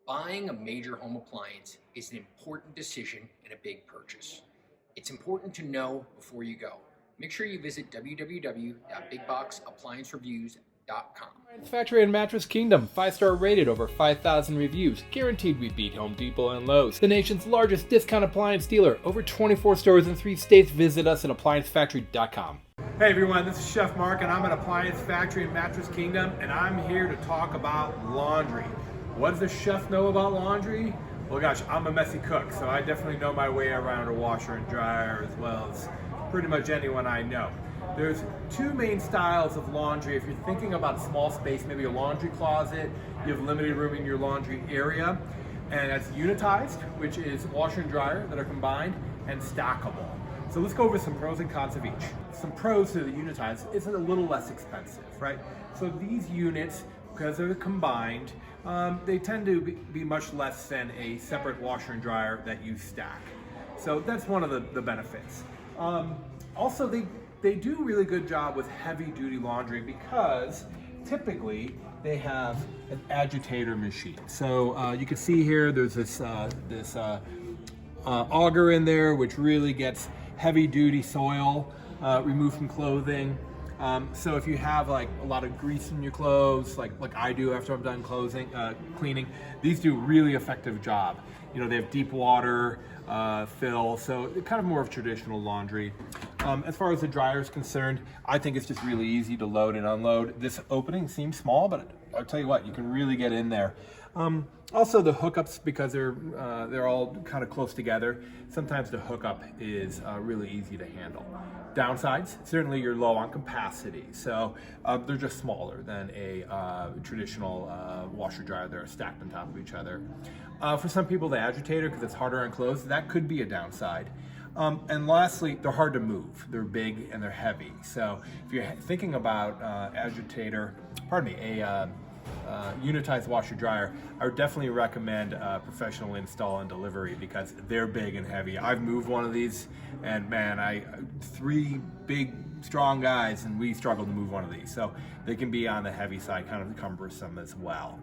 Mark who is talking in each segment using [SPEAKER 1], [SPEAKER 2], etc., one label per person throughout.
[SPEAKER 1] Buying a major home appliance is an important decision and a big purchase. It's important to know before you go. Make sure you visit www.bigboxappliancereviews.com.
[SPEAKER 2] Factory and Mattress Kingdom, 5-star rated, over 5,000 reviews, guaranteed we beat Home Depot and Lowe's. The nation's largest discount appliance dealer, over 24 stores in 3 states. Visit us at ApplianceFactory.com.
[SPEAKER 3] Hey everyone, this is Chef Mark and I'm at Appliance Factory and Mattress Kingdom, and I'm here to talk about laundry. What does the chef know about laundry? Well gosh, I'm a messy cook, so I definitely know my way around a washer and dryer as well as pretty much anyone I know. There's 2 main styles of laundry. If you're thinking about small space, maybe a laundry closet, you have limited room in your laundry area, and that's unitized, which is washer and dryer that are combined, and stackable. So let's go over some pros and cons of each. Some pros to the unitized, it's a little less expensive, right? So these units, because they're combined, they tend to be much less than a separate washer and dryer that you stack. So that's one of the benefits. Also, they do a really good job with heavy duty laundry because typically they have an agitator machine. So you can see here there's this auger in there which really gets heavy duty soil removed from clothing. So if you have like a lot of grease in your clothes, like I do after I'm done cleaning, these do a really effective job. You know, they have deep water fill, so kind of more of traditional laundry. As far as the dryer is concerned, I think it's just really easy to load and unload. This opening seems small, but I'll tell you what, you can really get in there. Also the hookups, because they're all kind of close together, sometimes the hookup is really easy to handle. Downsides, certainly you're low on capacity, so they're just smaller than a traditional washer dryer. They're stacked on top of each other. For some people, the agitator, because it's harder on clothes, that could be a downside. And lastly, they're hard to move. They're big and they're heavy. So if you're thinking about unitized washer dryer, I would definitely recommend professional install and delivery because they're big and heavy. I've moved one of these, and man, 3 big strong guys, and we struggle to move one of these. So they can be on the heavy side, kind of cumbersome as well.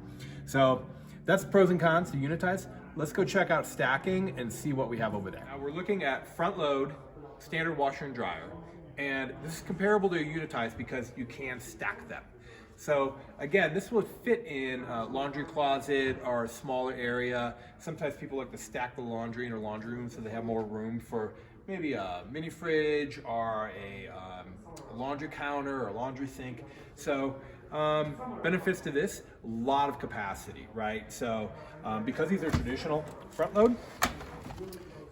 [SPEAKER 3] So that's pros and cons to unitize. Let's go check out stacking and see what we have over there. Now we're looking at front load, standard washer and dryer. And this is comparable to a unitized because you can stack them. So again, this would fit in a laundry closet or a smaller area. Sometimes people like to stack the laundry in a laundry room so they have more room for maybe a mini fridge or a laundry counter or a laundry sink. So benefits to this, a lot of capacity, right? So because these are traditional front load,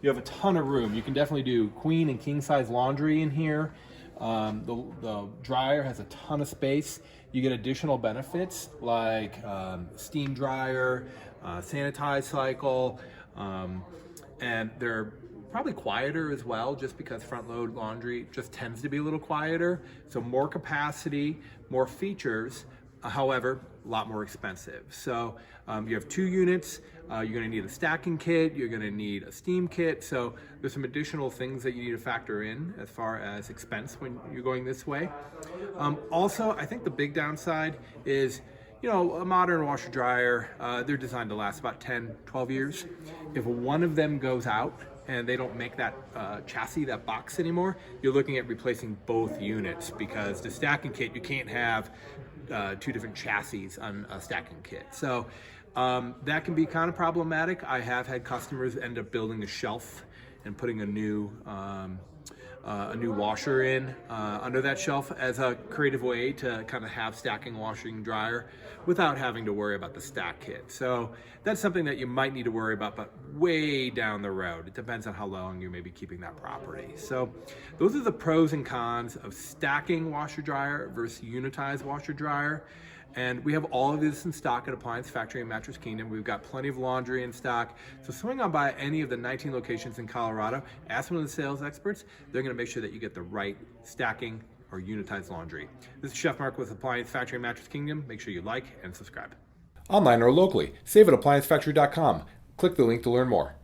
[SPEAKER 3] you have a ton of room. You can definitely do queen and king size laundry in here. The dryer has a ton of space. You get additional benefits like steam dryer, sanitize cycle, and they're probably quieter as well, just because front load laundry just tends to be a little quieter. So more capacity, more features, however, a lot more expensive. So you have 2 units, you're gonna need a stacking kit, you're gonna need a steam kit. So there's some additional things that you need to factor in as far as expense when you're going this way. Also, I think the big downside is, you know, a modern washer dryer, they're designed to last about 10, 12 years. If one of them goes out and they don't make that chassis, that box anymore, you're looking at replacing both units, because the stacking kit, you can't have 2 different chassis on a stacking kit. So that can be kind of problematic. I have had customers end up building a shelf and putting a new washer in under that shelf as a creative way to kind of have stacking washing dryer without having to worry about the stack kit. So that's something that you might need to worry about, but way down the road. It depends on how long you may be keeping that property. So those are the pros and cons of stacking washer dryer versus unitized washer dryer. And we have all of this in stock at Appliance Factory and Mattress Kingdom. We've got plenty of laundry in stock. So swing on by any of the 19 locations in Colorado, ask one of the sales experts. They're gonna make sure that you get the right stacking or unitized laundry. This is Chef Mark with Appliance Factory and Mattress Kingdom. Make sure you like and subscribe.
[SPEAKER 2] Online or locally, save at ApplianceFactory.com. Click the link to learn more.